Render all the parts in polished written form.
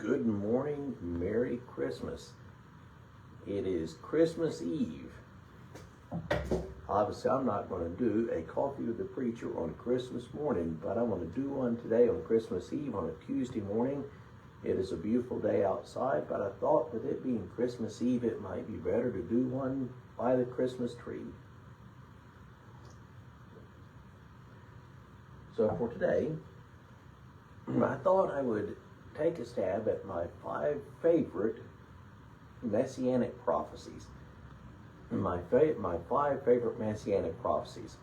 Good morning, Merry Christmas. It is Christmas Eve. Obviously, I'm not going to do a coffee with the preacher on Christmas morning, but I'm going to do one today on Christmas Eve on a Tuesday morning. It is a beautiful day outside, but I thought with it being Christmas Eve, it might be better to do one by the Christmas tree. So for today, I thought I would take a stab at my 5 favorite messianic prophecies. My 5 favorite messianic prophecies.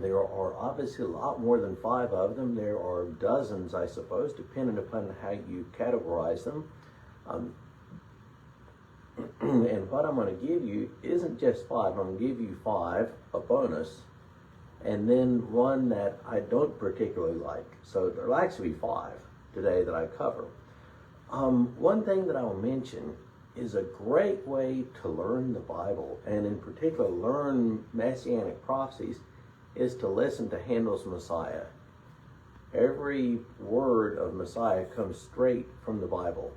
There are obviously a lot more than 5 of them. There are dozens, I suppose, depending upon how you categorize them. And what I'm going to give you isn't just 5. I'm going to give you 5, a bonus, and then one that I don't particularly like. So there'll actually be 5 today that I cover. One thing that I'll mention is a great way to learn the Bible, and in particular learn messianic prophecies, is to listen to Handel's Messiah. Every word of Messiah comes straight from the Bible,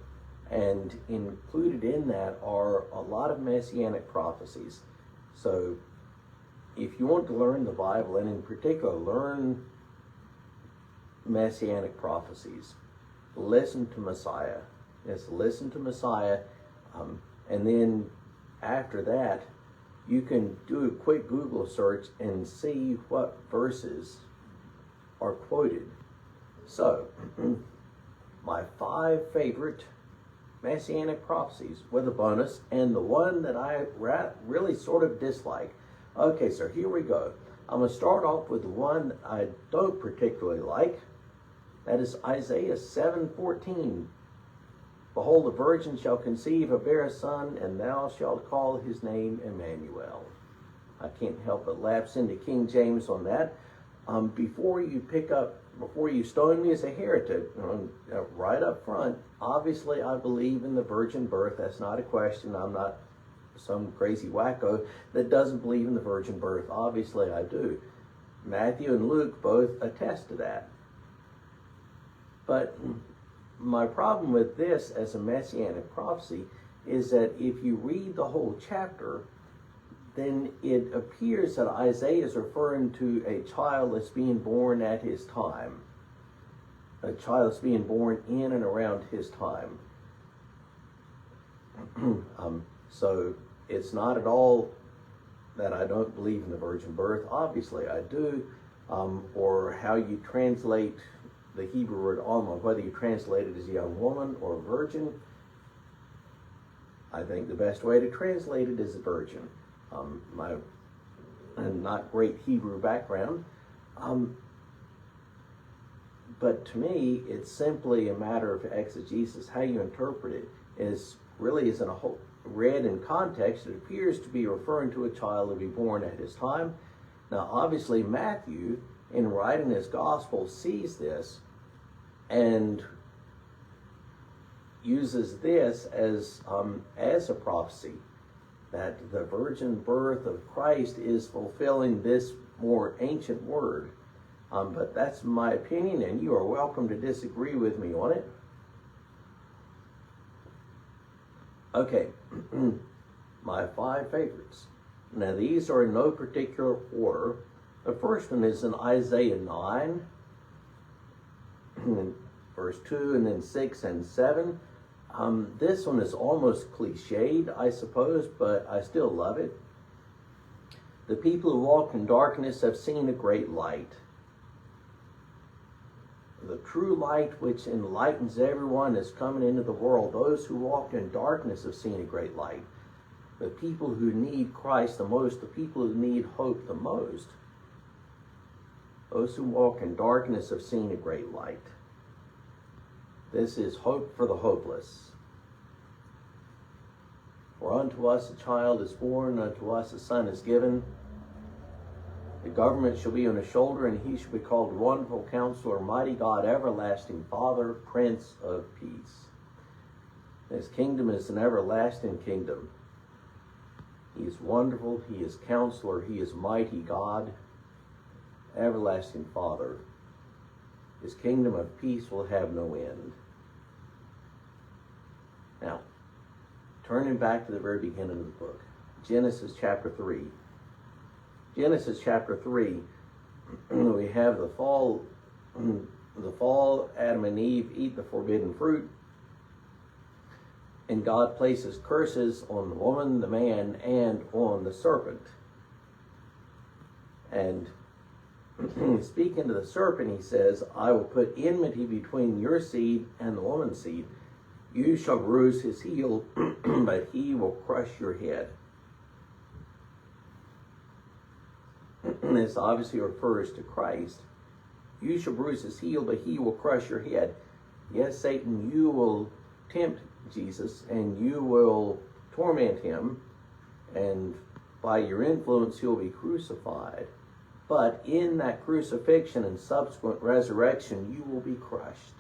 and included in that are a lot of messianic prophecies. So if you want to learn the Bible, and in particular learn messianic prophecies, listen to Messiah. Yes, listen to Messiah. And then after that, you can do a quick Google search and see what verses are quoted. So, my 5 favorite messianic prophecies with a bonus, and the one that I really sort of dislike. Okay, so here we go. I'm going to start off with the one I don't particularly like. That is Isaiah 7:14. Behold, the virgin shall conceive and bear a son, and thou shalt call his name Emmanuel. I can't help but lapse into King James on that. Before you stone me as a heretic, right up front, obviously I believe in the virgin birth. That's not a question. I'm not some crazy wacko that doesn't believe in the virgin birth. Obviously I do. Matthew and Luke both attest to that. But my problem with this as a messianic prophecy is that if you read the whole chapter, then it appears that Isaiah is referring to a child that's being born at his time. A child that's being born in and around his time. So it's not at all that I don't believe in the virgin birth. Obviously I do. Or how you translate the Hebrew word alma, whether you translate it as a young woman or a virgin. I think the best way to translate it is a virgin. My not great Hebrew background, but to me it's simply a matter of exegesis. How you interpret it is in a whole read in context. It appears to be referring to a child to be born at his time. Now obviously Matthew, in writing his gospel, sees this and uses this as a prophecy, that the virgin birth of Christ is fulfilling this more ancient word. But that's my opinion, and you are welcome to disagree with me on it. Okay, my 5 favorites. Now these are in no particular order. The first one is in Isaiah 9, verse 2, and then 6 and 7. This one is almost cliched, I suppose, but I still love it. The people who walk in darkness have seen a great light. The true light which enlightens everyone is coming into the world. Those who walked in darkness have seen a great light. The people who need Christ the most, the people who need hope the most, those who walk in darkness have seen a great light. This is hope for the hopeless. For unto us a child is born, unto us a son is given. The government shall be on his shoulder, and he shall be called Wonderful Counselor, Mighty God, Everlasting Father, Prince of Peace. His kingdom is an everlasting kingdom. He is wonderful, he is Counselor, he is Mighty God, Everlasting Father. His kingdom of peace will have no end. Now, turning back to the very beginning of the book, Genesis chapter 3. Genesis chapter 3, we have the fall. Adam and Eve eat the forbidden fruit, and God places curses on the woman, the man, and on the serpent. And speaking to the serpent, he says, I will put enmity between your seed and the woman's seed. You shall bruise his heel, but he will crush your head. This obviously refers to Christ. You shall bruise his heel, but he will crush your head. Yes, Satan, you will tempt Jesus, and you will torment him, and by your influence he'll be crucified. But in that crucifixion and subsequent resurrection, you will be crushed.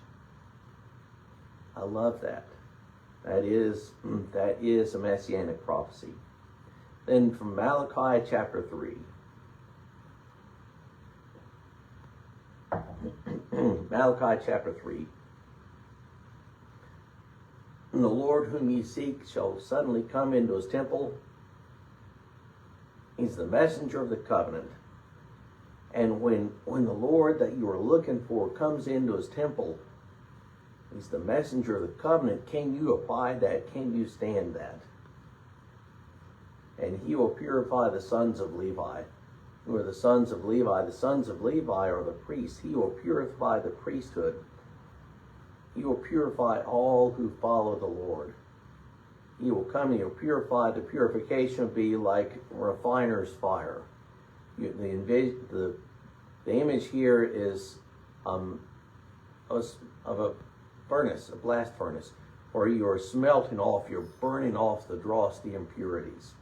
I love that. That is a messianic prophecy. Then from Malachi chapter 3. Malachi chapter 3. And the Lord whom ye seek shall suddenly come into his temple. He's the messenger of the covenant. And when the Lord that you are looking for comes into his temple, he's the messenger of the covenant. Can you abide that? Can you stand that? And he will purify the sons of Levi. Who are the sons of Levi? The sons of Levi are the priests. He will purify the priesthood. He will purify all who follow the Lord. He will come and he will purify. The purification will be like refiner's fire. The image here is of a furnace, a blast furnace, where you are smelting off, you're burning off the dross, the impurities.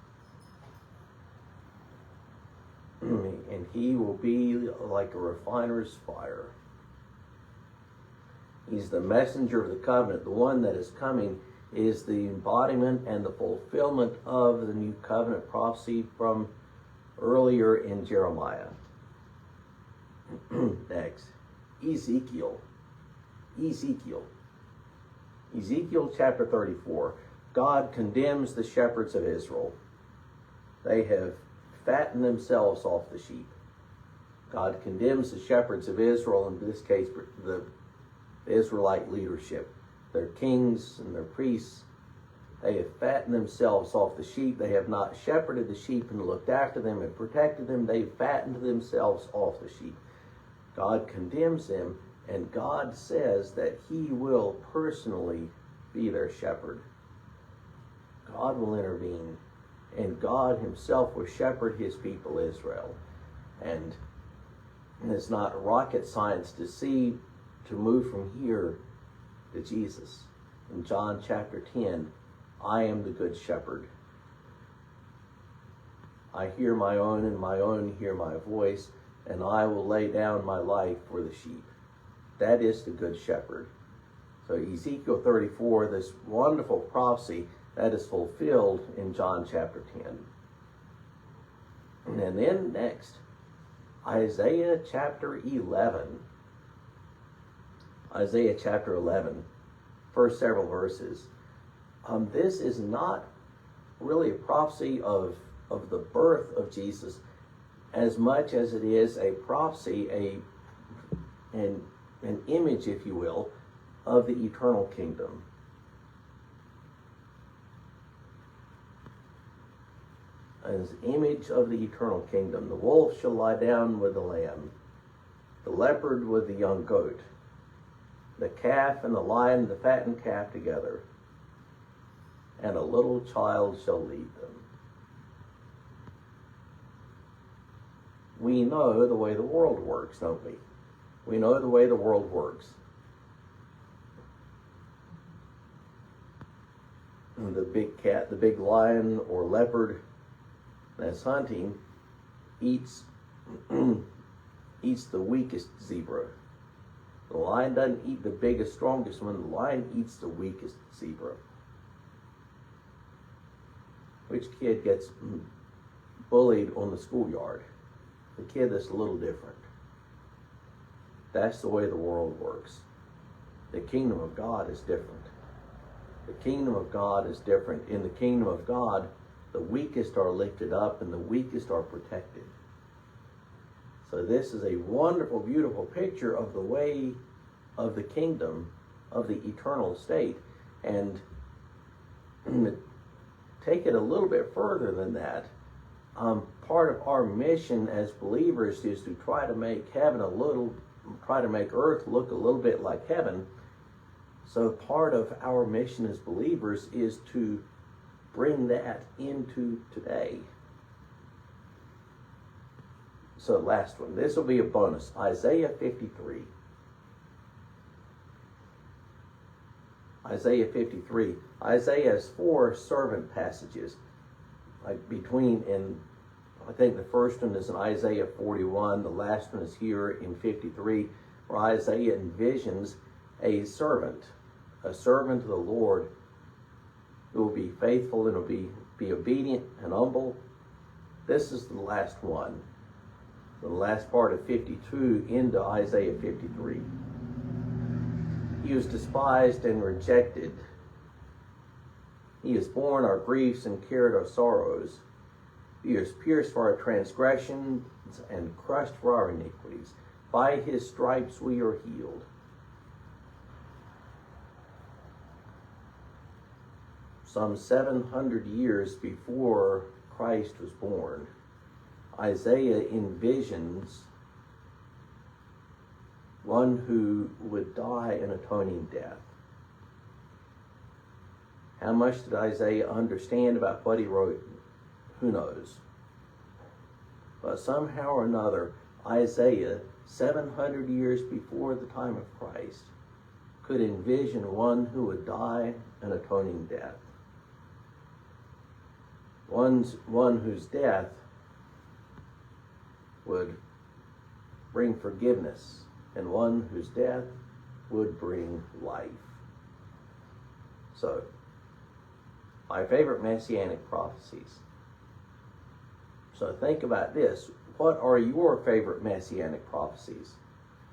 And he will be like a refiner's fire. He's the messenger of the covenant. The one that is coming is the embodiment and the fulfillment of the new covenant prophecy from earlier in Jeremiah. Next, Ezekiel chapter 34. God condemns the shepherds of Israel. They have fattened themselves off the sheep. God condemns the shepherds of Israel, in this case the Israelite leadership, their kings and their priests. They have fattened themselves off the sheep. They have not shepherded the sheep and looked after them and protected them. They fattened themselves off the sheep. God condemns them, and God says that he will personally be their shepherd. God will intervene, and God himself will shepherd his people Israel. And it's not rocket science to move from here to Jesus. In John chapter 10, I am the good shepherd. I hear my own, and my own hear my voice, and I will lay down my life for the sheep. That is the good shepherd. So Ezekiel 34, this wonderful prophecy, that is fulfilled in John chapter 10. And then next, Isaiah chapter 11. Isaiah chapter 11, first several verses. This is not really a prophecy of the birth of Jesus as much as it is a prophecy, an image, if you will, of the eternal kingdom. As image of the eternal kingdom. The wolf shall lie down with the lamb, the leopard with the young goat, the calf and the lion and the fattened calf together, and a little child shall lead them. We know the way the world works, don't we? We know the way the world works. The big cat, the big lion or leopard that's hunting eats the weakest zebra. The lion doesn't eat the biggest, strongest one. The lion eats the weakest zebra. Which kid gets bullied on the schoolyard? The kid that's a little different. That's the way the world works. The kingdom of God is different. The kingdom of God is different. In the kingdom of God, the weakest are lifted up and the weakest are protected. So this is a wonderful, beautiful picture of the way of the kingdom, of the eternal state. And take it a little bit further than that. Part of our mission as believers is to try to make earth look a little bit like heaven. So part of our mission as believers is to bring that into today. So last one, this will be a bonus, Isaiah 53. Isaiah 53. Isaiah has 4 servant passages, like between, and I think the first one is in Isaiah 41, the last one is here in 53, where Isaiah envisions a servant of the Lord who will be faithful and will be obedient and humble. This is the last one, the last part of 52 into Isaiah 53. He was despised and rejected. He has borne our griefs and carried our sorrows. He was pierced for our transgressions and crushed for our iniquities. By his stripes we are healed. Some 700 years before Christ was born, Isaiah envisions one who would die an atoning death. How much did Isaiah understand about what he wrote? Who knows? But somehow or another, Isaiah, 700 years before the time of Christ, could envision one who would die an atoning death. One whose death would bring forgiveness, and one whose death would bring life. So, my favorite messianic prophecies. So think about this. What are your favorite messianic prophecies?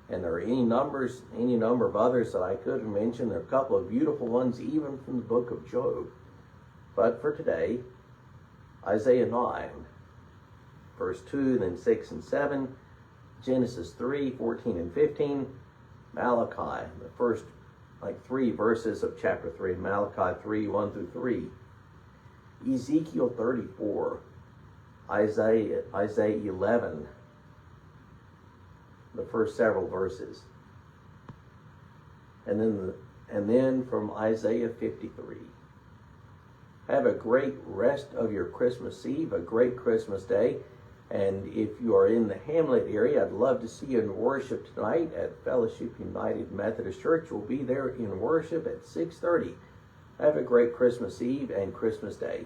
And there are any number of others that I could mention. There are a couple of beautiful ones, even from the book of Job. But for today, Isaiah 9, verse 2, then 6 and 7, Genesis 3, 14 and 15, Malachi, the first 3 verses of chapter 3, Malachi 3, 1 through 3, Ezekiel 34, Isaiah 11, the first several verses, and then from Isaiah 53. Have a great rest of your Christmas Eve, a great Christmas day. And if you are in the Hamlet area, I'd love to see you in worship tonight at Fellowship United Methodist Church. We'll be there in worship at 6:30. Have a great Christmas Eve and Christmas Day.